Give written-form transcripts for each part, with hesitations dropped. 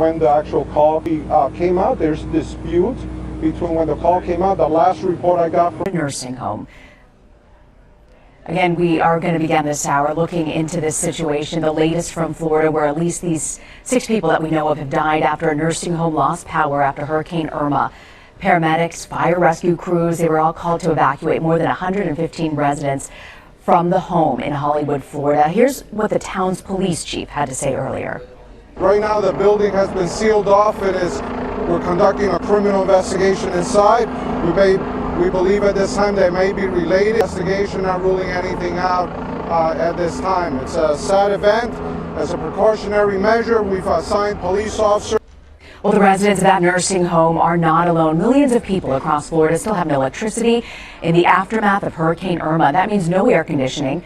when the actual call came out. There's dispute between when the call came out. The last report I got from nursing home. Again, we are going to begin this hour looking into this situation, the latest from Florida, where at least these 6 people that we know of have died after a nursing home lost power after Hurricane Irma. Paramedics, fire rescue crews, they were all called to evacuate more than 115 residents from the home in Hollywood, Florida. Here's what the town's police chief had to say earlier. Right now, the building has been sealed off. We're conducting a criminal investigation inside. We believe at this time they may be related. Investigation, not ruling anything out at this time. It's a sad event. As a precautionary measure, we've assigned police officers. Well, the residents of that nursing home are not alone. Millions of people across Florida still have no electricity in the aftermath of Hurricane Irma. That means no air conditioning,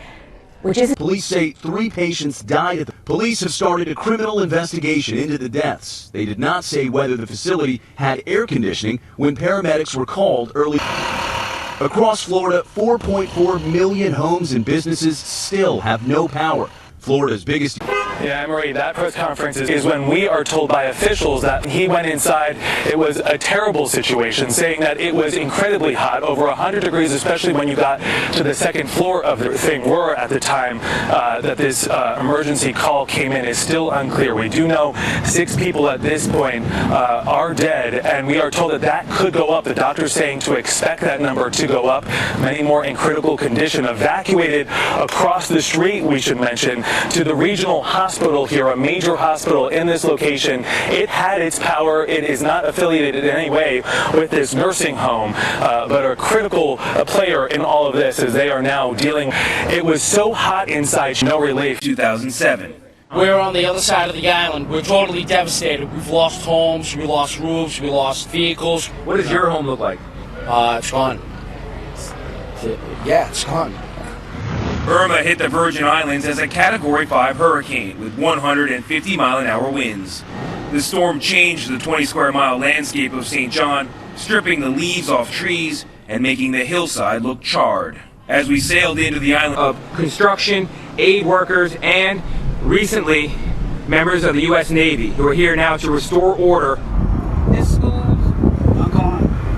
which is... Police say 3 patients died. Police have started a criminal investigation into the deaths. They did not say whether the facility had air conditioning when paramedics were called early. Across Florida, 4.4 million homes and businesses still have no power. Florida's biggest... Yeah, Marie, that press conference is when we are told by officials that he went inside. It was a terrible situation, saying that it was incredibly hot, over 100 degrees, especially when you got to the second floor of the thing. Were at the time that this emergency call came in is still unclear. We do know 6 people at this point are dead, and we are told that that could go up. The doctor's saying to expect that number to go up. Many more in critical condition evacuated across the street, we should mention, to the regional hospital here, a major hospital in this location. It had its power. It is not affiliated in any way with this nursing home, but a critical player in all of this as they are now dealing. It was so hot inside, no relief. 2007. We're on the other side of the island. We're totally devastated. We've lost homes, we lost roofs, we lost vehicles. What does your home look like? It's gone. Yeah, it's gone. Irma hit the Virgin Islands as a Category 5 hurricane with 150-mile-an-hour winds. The storm changed the 20-square-mile landscape of St. John, stripping the leaves off trees and making the hillside look charred. As we sailed into the island of construction, aid workers, and recently members of the U.S. Navy who are here now to restore order.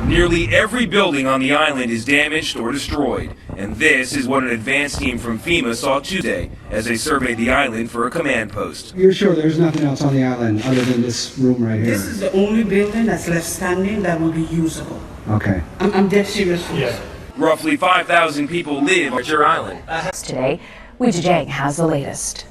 Nearly every building on the island is damaged or destroyed, and this is what an advance team from FEMA saw Tuesday as they surveyed the island for a command post. You're sure there's nothing else on the island other than this room right here? This is the only building that's left standing that will be usable. Okay. I'm dead serious. Yeah. Roughly 5,000 people live at your island. Today, Weijia Jiang has the latest.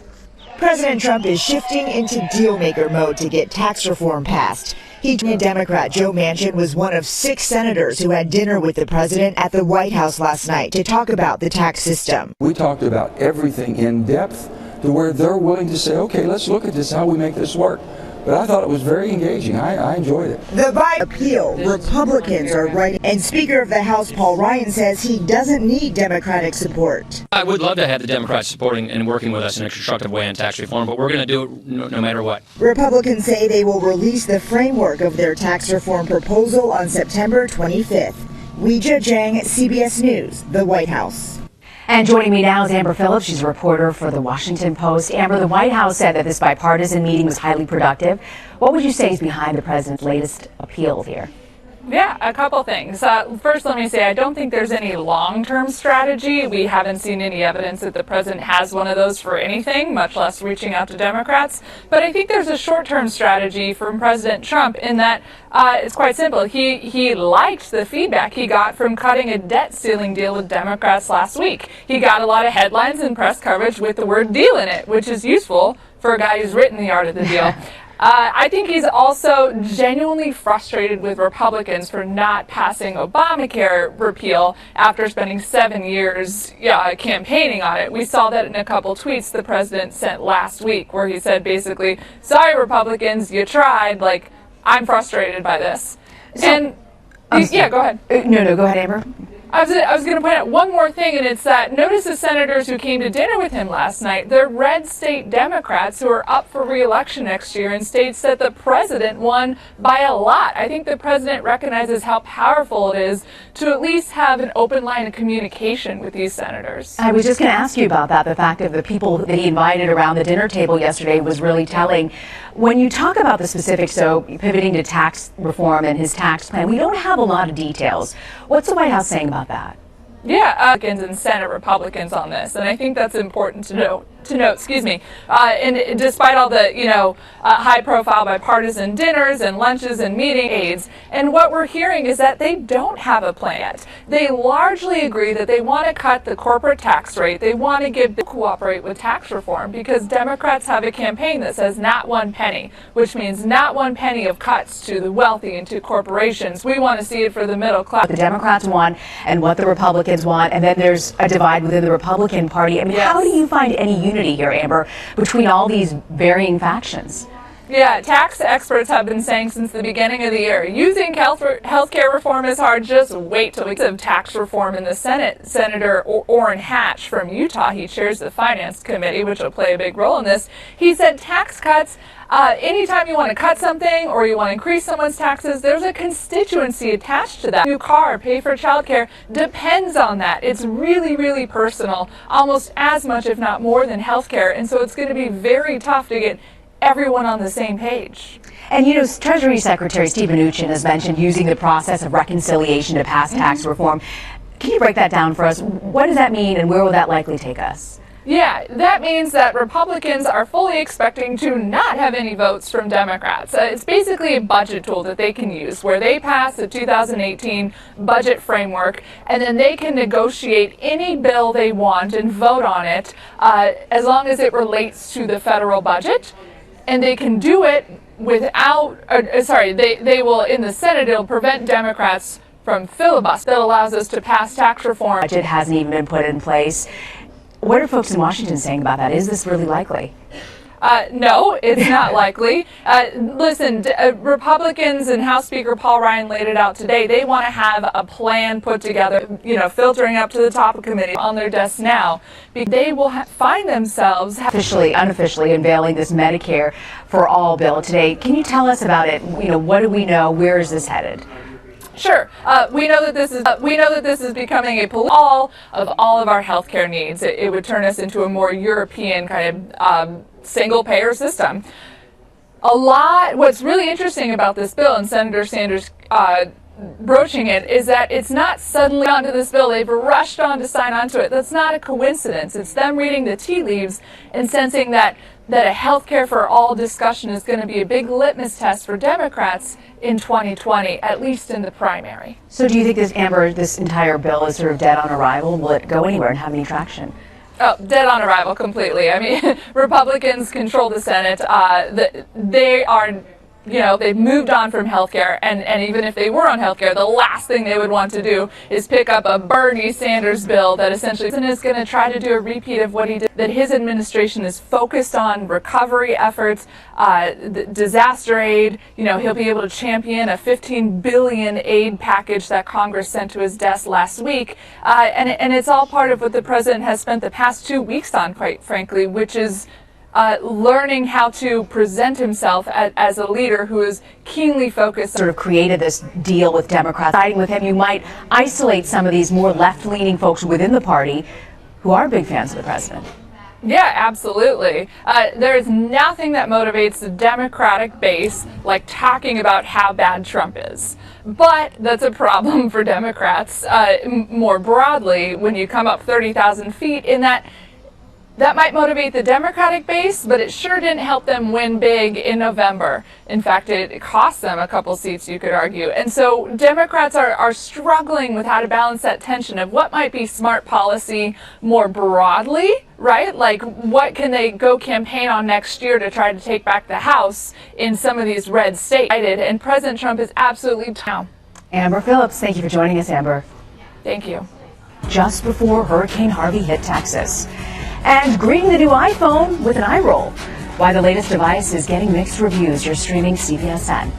President Trump is shifting into deal-maker mode to get tax reform passed. Democrat Joe Manchin was one of 6 senators who had dinner with the president at the White House last night to talk about the tax system. We talked about everything in depth to where they're willing to say, okay, let's look at this, how we make this work. But I thought it was very engaging. I enjoyed it. The Biden appeal, Republicans are writing, and Speaker of the House Paul Ryan says he doesn't need Democratic support. I would love to have the Democrats supporting and working with us in a constructive way on tax reform, but we're going to do it no matter what. Republicans say they will release the framework of their tax reform proposal on September 25th. Weijia Jiang, CBS News, the White House. And joining me now is Amber Phillips. She's a reporter for the Washington Post. Amber, the White House said that this bipartisan meeting was highly productive. What would you say is behind the president's latest appeal here? Yeah, a couple things. First, let me say I don't think there's any long-term strategy. We haven't seen any evidence that the president has one of those for anything, much less reaching out to Democrats. But I think there's a short-term strategy from President Trump in that it's quite simple. He liked the feedback he got from cutting a debt ceiling deal with Democrats last week. He got a lot of headlines and press coverage with the word deal in it, which is useful for a guy who's written the art of the deal. I think he's also genuinely frustrated with Republicans for not passing Obamacare repeal after spending 7 years campaigning on it. We saw that in a couple tweets the president sent last week where he said basically, sorry Republicans, you tried, I'm frustrated by this. So, go ahead. No, go ahead, Amber. I was going to point out one more thing, and it's that notice the senators who came to dinner with him last night, they're red state Democrats who are up for re-election next year in states that the president won by a lot. I think the president recognizes how powerful it is to at least have an open line of communication with these senators. I was just going to ask you about that. The fact of the people that he invited around the dinner table yesterday was really telling. When you talk about the specifics, so pivoting to tax reform and his tax plan, we don't have a lot of details. What's the White House saying about that? Yeah, Republicans and Senate Republicans on this, and I think that's important to note. And despite all the, high-profile bipartisan dinners and lunches and meeting aides, and what we're hearing is that they don't have a plan yet. They largely agree that they want to cut the corporate tax rate. They want to cooperate with tax reform because Democrats have a campaign that says not one penny, which means not one penny of cuts to the wealthy and to corporations. We want to see it for the middle class. The Democrats want and what the Republicans want, and then there's a divide within the Republican Party. I mean, How do you find any unity here, Amber, between all these varying factions? Yeah, tax experts have been saying since the beginning of the year, you think healthcare reform is hard, just wait till we have tax reform in the Senate. Senator Orrin Hatch from Utah, he chairs the Finance Committee, which will play a big role in this. He said tax cuts, anytime you want to cut something or you want to increase someone's taxes, there's a constituency attached to that. New car, pay for childcare, depends on that. It's really, really personal, almost as much, if not more, than healthcare. And so it's going to be very tough to get everyone on the same page. And Treasury Secretary Steve Mnuchin has mentioned using the process of reconciliation to pass tax reform. Can you break that down for us? What does that mean and where will that likely take us? Yeah, that means that Republicans are fully expecting to not have any votes from Democrats. It's basically a budget tool that they can use where they pass the 2018 budget framework and then they can negotiate any bill they want and vote on it as long as it relates to the federal budget. And they can do it without, they will, in the Senate, it'll prevent Democrats from filibuster that allows us to pass tax reform. Budget hasn't even been put in place. What are folks in Washington saying about that? Is this really likely? No, it's not likely. Listen, Republicans and House Speaker Paul Ryan laid it out today. They want to have a plan put together, filtering up to the top of committee on their desks now. They will find themselves unofficially unveiling this Medicare for All bill today. Can you tell us about it? What do we know? Where is this headed? Sure. We know that this is becoming a all of our healthcare needs. It would turn us into a more European kind of single-payer system. What's really interesting about this bill, and Senator Sanders broaching it, is that it's not suddenly onto this bill. They've rushed on to sign onto it. That's not a coincidence. It's them reading the tea leaves and sensing that a healthcare for all discussion is going to be a big litmus test for Democrats in 2020, at least in the primary. So do you think this entire bill is sort of dead on arrival? Will it go anywhere and have any traction? Oh, dead on arrival completely. I mean, Republicans control the Senate. They are, they've moved on from healthcare, and even if they were on healthcare, the last thing they would want to do is pick up a Bernie Sanders bill that essentially is going to try to do a repeat of what he did. That his administration is focused on recovery efforts, disaster aid. He'll be able to champion a $15 billion aid package that Congress sent to his desk last week, and it's all part of what the president has spent the past 2 weeks on, quite frankly, which is learning how to present himself as a leader who is keenly focused. Sort of created this deal with Democrats. Siding with him, you might isolate some of these more left-leaning folks within the party who are big fans of the president. Yeah, absolutely. There's nothing that motivates the Democratic base like talking about how bad Trump is. But that's a problem for Democrats more broadly when you come up 30,000 feet in that might motivate the Democratic base, but it sure didn't help them win big in November. In fact, it cost them a couple seats, you could argue. And so Democrats are struggling with how to balance that tension of what might be smart policy more broadly, right? Like, what can they go campaign on next year to try to take back the House in some of these red states? And President Trump is absolutely down. Amber Phillips, thank you for joining us, Amber. Thank you. Just before Hurricane Harvey hit Texas. And greeting the new iPhone with an eye roll. Why the latest device is getting mixed reviews. You're streaming CBS N.